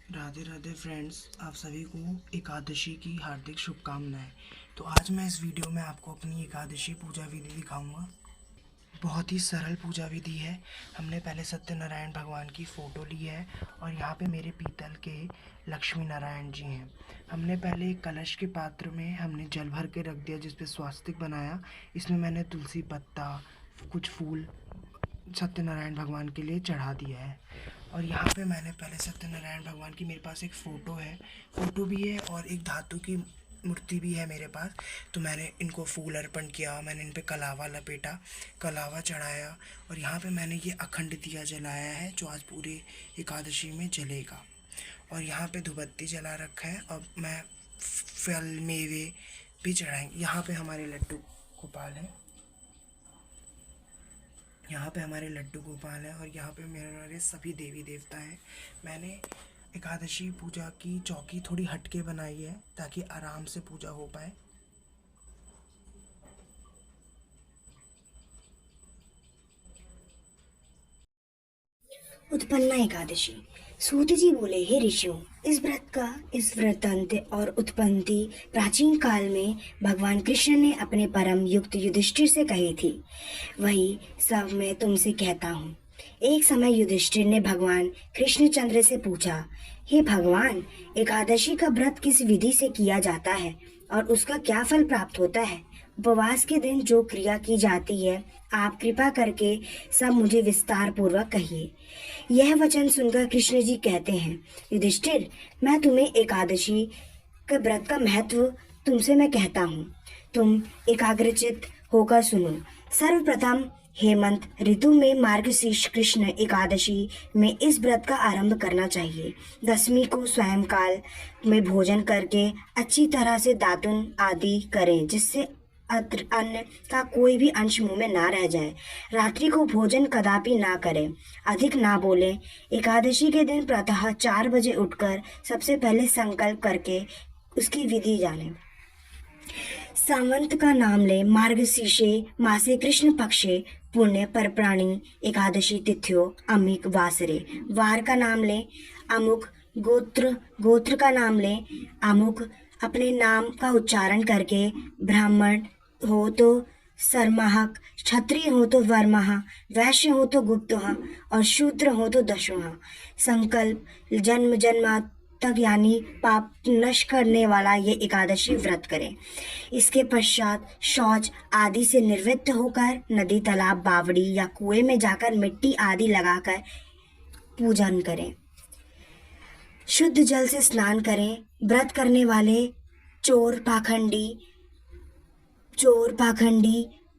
Radhe Radhe friends, आप सभी को एकादशी की हार्दिक शुभकामनाएं। तो आज मैं इस वीडियो में आपको अपनी एकादशी पूजा विधि दिखाऊंगा। बहुत ही सरल पूजा विधि है। हमने पहले सत्यनारायण भगवान की फ़ोटो ली है और यहाँ पे मेरे पीतल के लक्ष्मी नारायण जी हैं। हमने पहले एक कलश के पात्र में हमने जल भर के रख दिया, जिस पे स्वास्तिक बनाया। इसमें मैंने तुलसी पत्ता, कुछ फूल सत्यनारायण भगवान के लिए चढ़ा दिया है। और यहाँ पे मैंने पहले सत्यनारायण भगवान की, मेरे पास एक फ़ोटो भी है और एक धातु की मूर्ति भी है मेरे पास। तो मैंने इनको फूल अर्पण किया, मैंने इन पे कलावा लपेटा, कलावा चढ़ाया। और यहाँ पे मैंने ये अखंड दिया जलाया है, जो आज पूरे एकादशी में जलेगा। और यहाँ पे धूपबत्ती जला रखा है। अब मैं फल मेवे भी चढ़ाएंगे। यहाँ पे हमारे लड्डू गोपाल हैं, यहाँ पे हमारे लड्डू गोपाल हैं और यहाँ पे मेरे सभी देवी देवता हैं। मैंने एकादशी पूजा की चौकी थोड़ी हटके बनाई है ताकि आराम से पूजा हो पाए। उत्पन्ना एकादशी। सूत जी बोले, हे ऋषियों, इस वृत्तांत और उत्पत्ति प्राचीन काल में भगवान कृष्ण ने अपने परम युक्त युधिष्ठिर से कही थी। वही सब मैं तुमसे कहता हूँ। एक समय युधिष्ठिर ने भगवान कृष्णचंद्र से पूछा, हे भगवान, एकादशी का व्रत किस विधि से किया जाता है और उसका क्या फल प्राप्त होता है? उपवास के दिन जो क्रिया की जाती है, आप कृपा करके सब मुझे विस्तार पूर्वक कहिए। यह वचन सुनकर कृष्ण जी कहते हैं, युधिष्ठिर, मैं तुम्हें एकादशी के व्रत का महत्व तुमसे मैं कहता हूँ। तुम एकाग्रचित होकर सुनो। सर्वप्रथम हेमंत ऋतु में मार्गशीर्ष कृष्ण एकादशी में इस व्रत का आरंभ करना चाहिए। दसवीं को स्वयंकाल में भोजन करके अच्छी तरह से दातुन आदि करें, जिससे अन्न का कोई भी अंश मुंह में ना रह जाए। रात्रि को भोजन कदापि ना करें, अधिक ना बोले। एकादशी के दिन प्रातः 4 बजे उठकर सबसे पहले संकल्प करके उसकी विधि जाने। सावंत का नाम ले, मार्गशीर्षे मासे कृष्ण पक्षे पुण्य पर प्राणी एकादशी तिथियों अमिक वासरे। वार का नाम ले अमुक, गोत्र का नाम ले अमुक। अपने नाम का उच्चारण करके ब्राह्मण हो तो सरमाहक, क्षत्रिय हो तो वर्मः, वैश्य हो तो गुप्तः और शूद्र हो तो दशमः। संकल्प जन्म जन्मा तक यानी पाप नष्ट करने वाला ये एकादशी व्रत करें। इसके पश्चात शौच आदि से निवृत्त होकर नदी, तालाब, बावड़ी या कुएं में जाकर मिट्टी आदि लगाकर पूजन करें। शुद्ध जल से स्नान करें। व्रत करने वाले चोर पाखंडी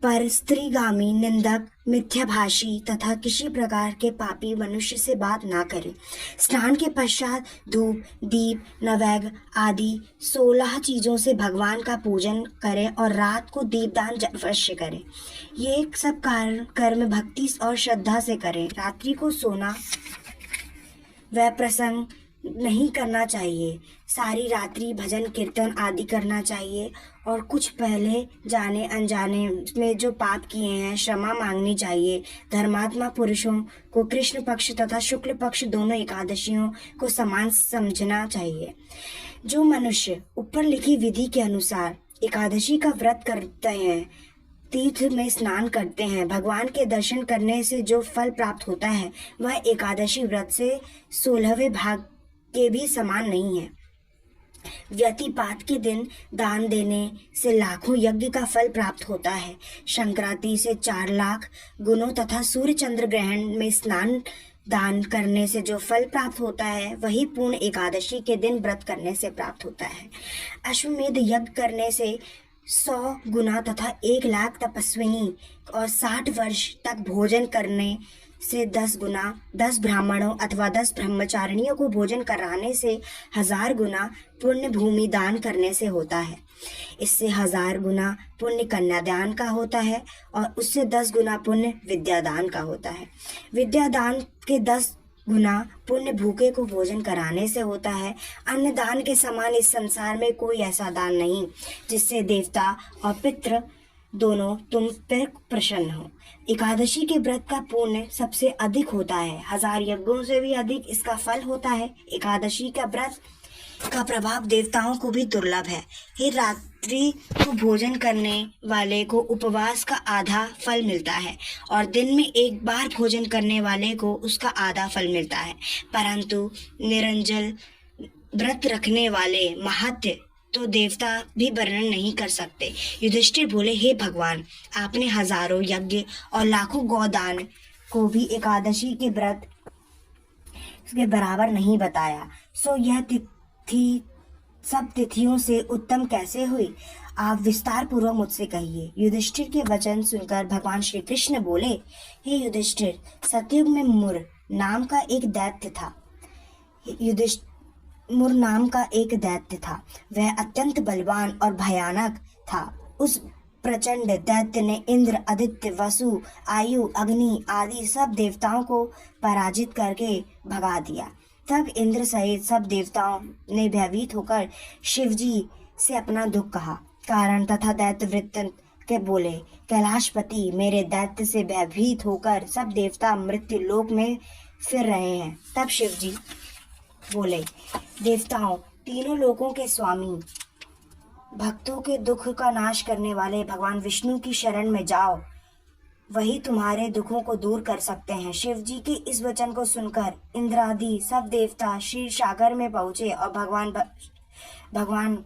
पर स्त्रीगामी, निंदक, मिथ्याभाषी तथा किसी प्रकार के पापी मनुष्य से बात ना करें। स्नान के पश्चात धूप, दीप, नैवेद्य आदि 16 चीजों से भगवान का पूजन करें और रात को दीपदान अवश्य करें। ये सब कर्म भक्ति और श्रद्धा से करें। रात्रि को सोना वह प्रसंग नहीं करना चाहिए। सारी रात्रि भजन कीर्तन आदि करना चाहिए और कुछ पहले जाने अनजाने में जो पाप किए हैं क्षमा मांगनी चाहिए। धर्मात्मा पुरुषों को कृष्ण पक्ष तथा शुक्ल पक्ष दोनों एकादशियों को समान समझना चाहिए। जो मनुष्य ऊपर लिखी विधि के अनुसार एकादशी का व्रत करते हैं, तीर्थ में स्नान करते हैं, भगवान के दर्शन करने से जो फल प्राप्त होता है वह एकादशी व्रत से 16वें भाग के भी समान नहीं है। व्यतिपात के दिन दान देने से लाखों यज्ञ का फल प्राप्त होता है। संक्रांति से 4 लाख गुणों तथा सूर्य चंद्र ग्रहण में स्नान दान करने से जो फल प्राप्त होता है वही पूर्ण एकादशी के दिन व्रत करने से प्राप्त होता है। अश्वमेध यज्ञ करने से 100 गुना तथा 1 लाख तपस्विनी और 60 वर्ष तक भोजन करने से 10 गुना, 10 ब्राह्मणों अथवा 10 ब्रह्मचारिणियों को भोजन कराने से 1000 गुना पुण्य भूमि दान करने से होता है। इससे 1000 गुना पुण्य कन्यादान का होता है और उससे 10 गुना पुण्य विद्यादान का होता है। विद्यादान के 10 गुना पुण्य भूखे को भोजन कराने से होता है। अन्न दान के समान इस संसार में कोई ऐसा दान नहीं जिससे देवता और पितृ दोनों तुम पर प्रसन्न हो। एकादशी के व्रत का पुण्य सबसे अधिक होता है, 1000 यज्ञों से भी अधिक इसका फल होता है। एकादशी का व्रत का प्रभाव देवताओं को भी दुर्लभ है। हे रात्रि को भोजन करने वाले को उपवास का आधा फल मिलता है और दिन में एक बार भोजन करने वाले को उसका आधा फल मिलता है, परंतु निरंजन व्रत रखने वाले महत्व तो देवता भी वर्णन नहीं कर सकते। युधिष्ठिर बोले, हे भगवान, आपने हजारों यज्ञ और लाखों गौदान को भी एकादशी के व्रत के बराबर नहीं बताया, सो यह तिथि सब तिथियों से उत्तम कैसे हुई? आप विस्तार पूर्वक मुझसे कहिए। युधिष्ठिर के वचन सुनकर भगवान श्री कृष्ण बोले, हे युधिष्ठिर, सतयुग में मुर नाम का एक दैत्य था। मुर नाम का एक दैत्य था। वह अत्यंत बलवान और भयानक था। उस प्रचंड दैत्य ने इंद्र, आदित्य, वसु, आयु, अग्नि आदि सब देवताओं को पराजित करके भगा दिया। तब इंद्र सहित सब देवताओं ने भयभीत होकर शिवजी से अपना दुख कहा। कारण तथा दैत्य वृत्तांत के बोले, कैलाशपति, मेरे दैत्य से भयभीत होकर सब देवता मृत्यु लोक में फिर रहे हैं। तब शिवजी बोले, देवताओं, तीनों लोकों के स्वामी, भक्तों के दुख का नाश करने वाले भगवान विष्णु की शरण में जाओ, वही तुम्हारे दुखों को दूर कर सकते हैं। शिव जी के इस वचन को सुनकर इंद्र आदि सब देवता क्षीर सागर में पहुंचे और भगवान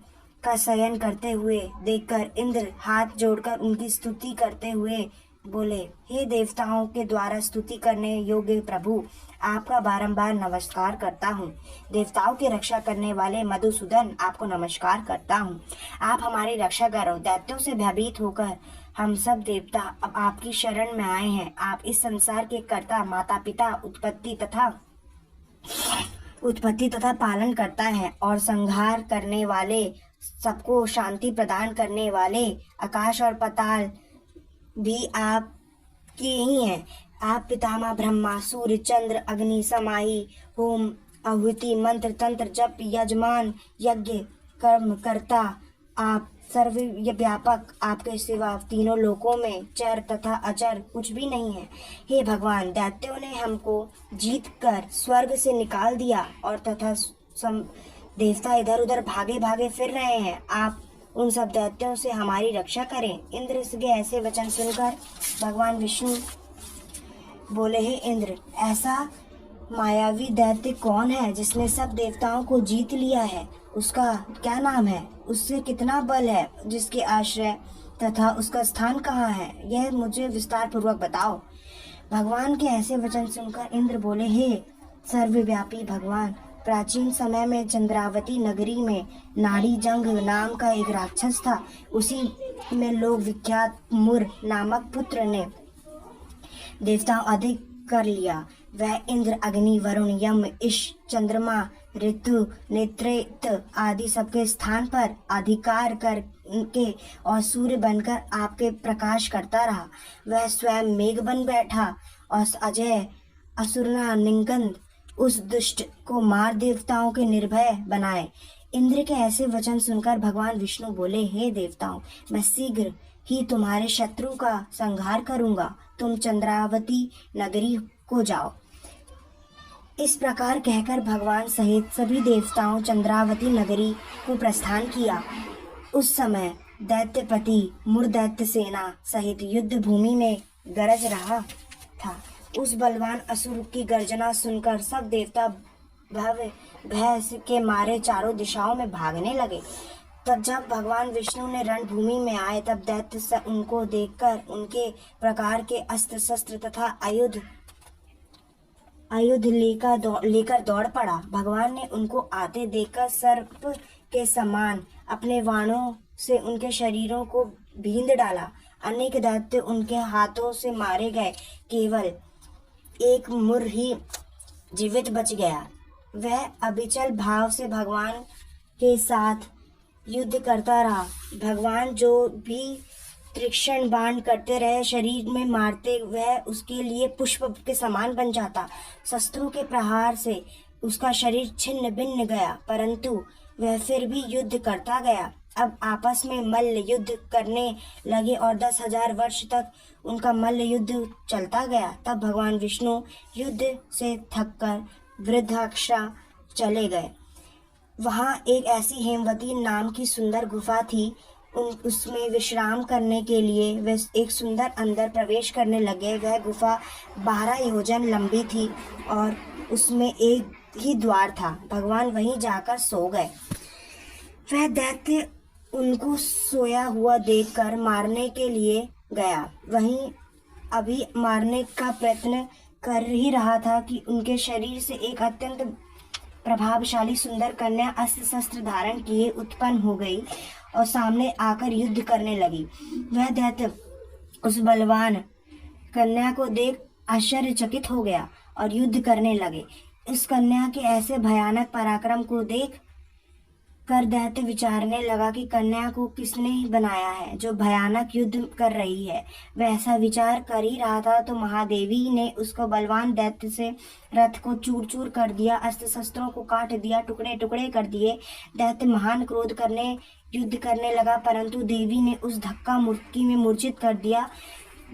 का शयन करते हुए देखकर इंद्र हाथ जोड़कर उनकी स्तुति करते हुए बोले, हे देवताओं के द्वारा स्तुति करने योग्य प्रभु, आपका बारंबार नमस्कार करता हूँ। देवताओं की रक्षा करने वाले मधुसूदन, आपको नमस्कार करता हूँ। आप हमारी रक्षा करो। दैत्यों से भयभीत होकर हम सब देवता अब आपकी शरण में आए हैं। आप इस संसार के कर्ता, माता पिता, उत्पत्ति तथा पालन करता है और संहार करने वाले, सबको शांति प्रदान करने वाले, आकाश और पाताल भी आपके ही हैं। आप पितामह ब्रह्मा, सूर्य, चंद्र, अग्नि, समाही, होम, आहुति, मंत्र, तंत्र, जप, यजमान, यज्ञ, कर्म करता, आप सर्वव्यापक, आपके सिवा तीनों लोकों में चर तथा अचर कुछ भी नहीं है। हे भगवान, दैत्यों ने हमको जीत कर स्वर्ग से निकाल दिया और तथा देवता इधर उधर भागे भागे फिर रहे हैं। आप उन सब दैत्यों से हमारी रक्षा करें। इंद्र के ऐसे वचन सुनकर भगवान विष्णु बोले, हे इंद्र, ऐसा मायावी दैत्य कौन है जिसने सब देवताओं को जीत लिया है? उसका क्या नाम है? उससे कितना बल है? जिसके आश्रय तथा उसका स्थान कहाँ है, यह मुझे विस्तार पूर्वक बताओ। भगवान के ऐसे वचन सुनकर इंद्र बोले, हे सर्वव्यापी भगवान, प्राचीन समय में चंद्रावती नगरी में नाड़ी जंग नाम का एक राक्षस था। उसी में लोक विख्यात मुर नामक पुत्र ने देवताओं अधिक कर लिया। वह इंद्र, अग्नि, वरुण, यम, ईश, चंद्रमा, ऋतु, नेत्रेत आदि सबके स्थान पर अधिकार करके और सूर्य बनकर आपके प्रकाश करता रहा। वह स्वयं मेघ बन बैठा और अजय असुरना निगंध उस दुष्ट को मार देवताओं के निर्भय बनाए। इंद्र के ऐसे वचन सुनकर भगवान विष्णु बोले, हे देवताओं, मैं शीघ्र ही तुम्हारे शत्रु का संहार करूंगा। तुम चंद्रावती नगरी को जाओ। इस प्रकार कहकर भगवान सहित सभी देवताओं चंद्रावती नगरी को प्रस्थान किया। उस समय दैत्यपति मुर दैत्य सेना सहित युद्ध भूमि में गरज रहा था। उस बलवान असुर की गर्जना सुनकर सब देवता भय के मारे चारों दिशाओं में भागने लगे। तब जब भगवान विष्णु ने रणभूमि में आए, तब दैत्य उनको देखकर उनके प्रकार के अस्त्र शस्त्र तथा आयुध लेकर दौड़ पड़ा। भगवान ने उनको आते देखकर सर्प के समान अपने बाणों से उनके शरीरों को बींध डाला। अनेक दैत्य उनके हाथों से मारे गए। केवल एक मुर ही जीवित बच गया। वह अविचल भाव से भगवान के साथ युद्ध करता रहा। भगवान जो भी तीक्ष्ण बाण करते रहे, शरीर में मारते, वह उसके लिए पुष्प के समान बन जाता। शस्त्रों के प्रहार से उसका शरीर छिन्न भिन्न गया, परंतु वह फिर भी युद्ध करता गया। अब आपस में मल्ल युद्ध करने लगे और 10,000 वर्ष तक उनका मल्ल युद्ध चलता गया। तब भगवान विष्णु युद्ध से थककर वृद्धाश्रम चले गए। वहाँ एक ऐसी हेमवती नाम की सुंदर गुफा थी। उसमें विश्राम करने के लिए वे एक सुंदर अंदर प्रवेश करने लगे। वह गुफा 12 योजन लंबी थी और उसमें एक ही द्वार था। भगवान वहीं जाकर सो गए। वह दैत्य उनको सोया हुआ देखकर मारने के लिए गया। वहीं अभी मारने का प्रयत्न कर ही रहा था कि उनके शरीर से एक अत्यंत प्रभावशाली सुंदर कन्या अस्त्र शस्त्र धारण किए उत्पन्न हो गई और सामने आकर युद्ध करने लगी। वह दैत्य उस बलवान कन्या को देख आश्चर्यचकित हो गया और युद्ध करने लगे। इस कन्या के ऐसे भयानक पराक्रम को देख कर दैत्य विचारने लगा कि कन्या को किसने बनाया है जो भयानक युद्ध कर रही है। वह ऐसा विचार कर ही रहा था तो महादेवी ने उसको बलवान दैत्य से रथ को चूर चूर कर दिया, अस्त्र शस्त्रों को काट दिया, टुकड़े टुकड़े कर दिए। दैत्य महान क्रोध करने युद्ध करने लगा, परंतु देवी ने उस धक्का मुक्की में मूर्छित कर दिया।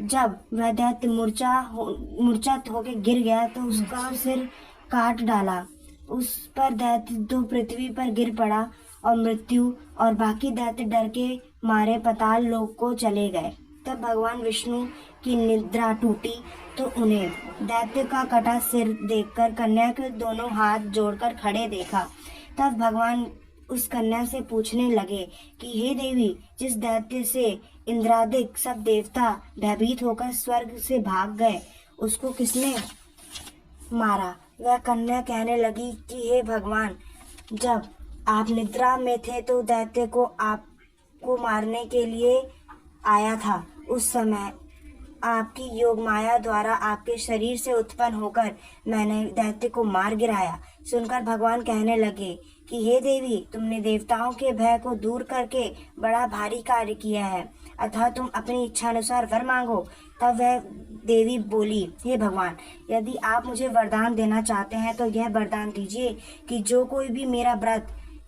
जब वह दैत्य मूर्छित होकर गिर गया तो उसका सिर काट डाला। उस पर दैत्य तो पृथ्वी पर गिर पड़ा और मृत्यु और बाकी दैत्य डर के मारे पाताल लोक को चले गए। तब भगवान विष्णु की निद्रा टूटी तो उन्हें दैत्य का कटा सिर देखकर कन्या के दोनों हाथ जोड़कर खड़े देखा। तब भगवान उस कन्या से पूछने लगे कि हे देवी, जिस दैत्य से इंद्रादिक सब देवता भयभीत होकर स्वर्ग से भाग गए उसको किसने मारा? वह कन्या कहने लगी कि हे भगवान, जब आप निद्रा में थे तो दैत्य को आपको मारने के लिए आया था। उस समय आपकी योग माया द्वारा आपके शरीर से उत्पन्न होकर मैंने दैत्य को मार गिराया। सुनकर भगवान कहने लगे कि हे देवी, तुमने देवताओं के भय को दूर करके बड़ा भारी कार्य किया है, अतः तुम अपनी इच्छा अनुसार वर मांगो। तब वह देवी बोली, हे भगवान, यदि आप मुझे वरदान देना चाहते हैं तो यह वरदान दीजिए कि जो कोई भी मेरा व्रत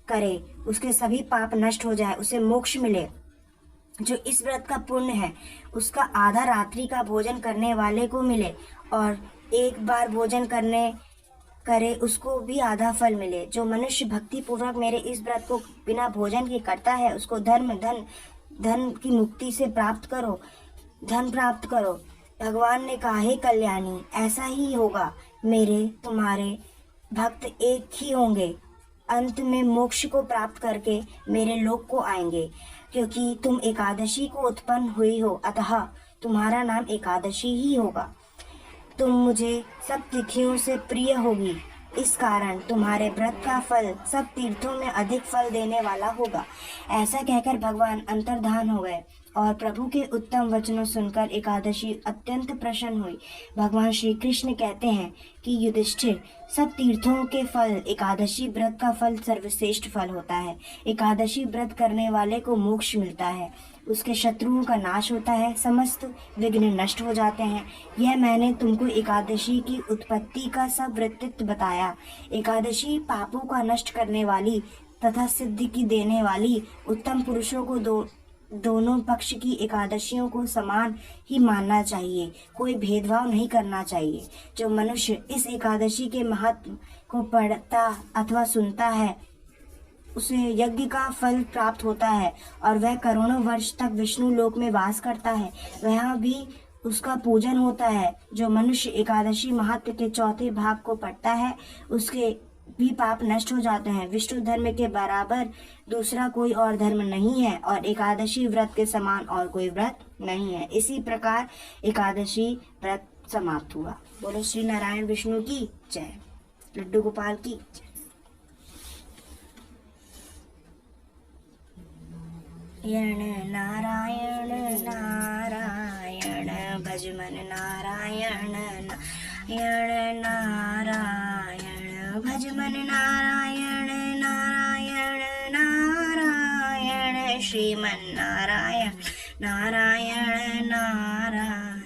करे उसके सभी पाप नष्ट हो जाए, उसे मोक्ष मिले। जो इस व्रत का पुण्य है उसका आधा रात्रि का भोजन करने वाले को मिले और एक बार भोजन करे उसको भी आधा फल मिले। जो मनुष्य भक्ति पूर्वक मेरे इस व्रत को बिना भोजन के करता है उसको धन की मुक्ति से धन प्राप्त करो। भगवान ने कहा, हे कल्याणी, ऐसा ही होगा। मेरे तुम्हारे भक्त एक ही होंगे, अंत में मोक्ष को प्राप्त करके मेरे लोक को आएंगे। क्योंकि तुम एकादशी को उत्पन्न हुई हो अतः तुम्हारा नाम एकादशी ही होगा। तुम मुझे सब तिथियों से प्रिय होगी, इस कारण तुम्हारे व्रत का फल सब तीर्थों में अधिक फल देने वाला होगा। ऐसा कहकर भगवान अंतर्धान हो गए और प्रभु के उत्तम वचनों सुनकर एकादशी अत्यंत प्रसन्न हुई। भगवान श्री कृष्ण कहते हैं कि युधिष्ठिर, सब तीर्थों के फल एकादशी व्रत का फल सर्वश्रेष्ठ फल होता है। एकादशी व्रत करने वाले को मोक्ष मिलता है, उसके शत्रुओं का नाश होता है, समस्त विघ्न नष्ट हो जाते हैं। यह मैंने तुमको एकादशी की उत्पत्ति का सब वृत्तांत बताया। एकादशी पापों का नष्ट करने वाली तथा सिद्धि की देने वाली उत्तम पुरुषों को दोनों पक्ष की एकादशियों को समान ही मानना चाहिए, कोई भेदभाव नहीं करना चाहिए। जो मनुष्य इस एकादशी के महत्व को पढ़ता अथवा सुनता है उसे यज्ञ का फल प्राप्त होता है और वह करोड़ों वर्ष तक विष्णु लोक में वास करता है, वहाँ भी उसका पूजन होता है। जो मनुष्य एकादशी महत्व के चौथे भाग को पढ़ता है उसके भी पाप नष्ट हो जाते हैं। विष्णु धर्म के बराबर दूसरा कोई और धर्म नहीं है और एकादशी व्रत के समान और कोई व्रत नहीं है। इसी प्रकार एकादशी व्रत समाप्त हुआ। बोलो श्री नारायण विष्णु की जय, लड्डू गोपाल की जय। नारायण नारायण भजमन नारायण नारायण नारायण भजमन नारायण नारायण नारायण श्रीमन नारायण नारायण नारायण।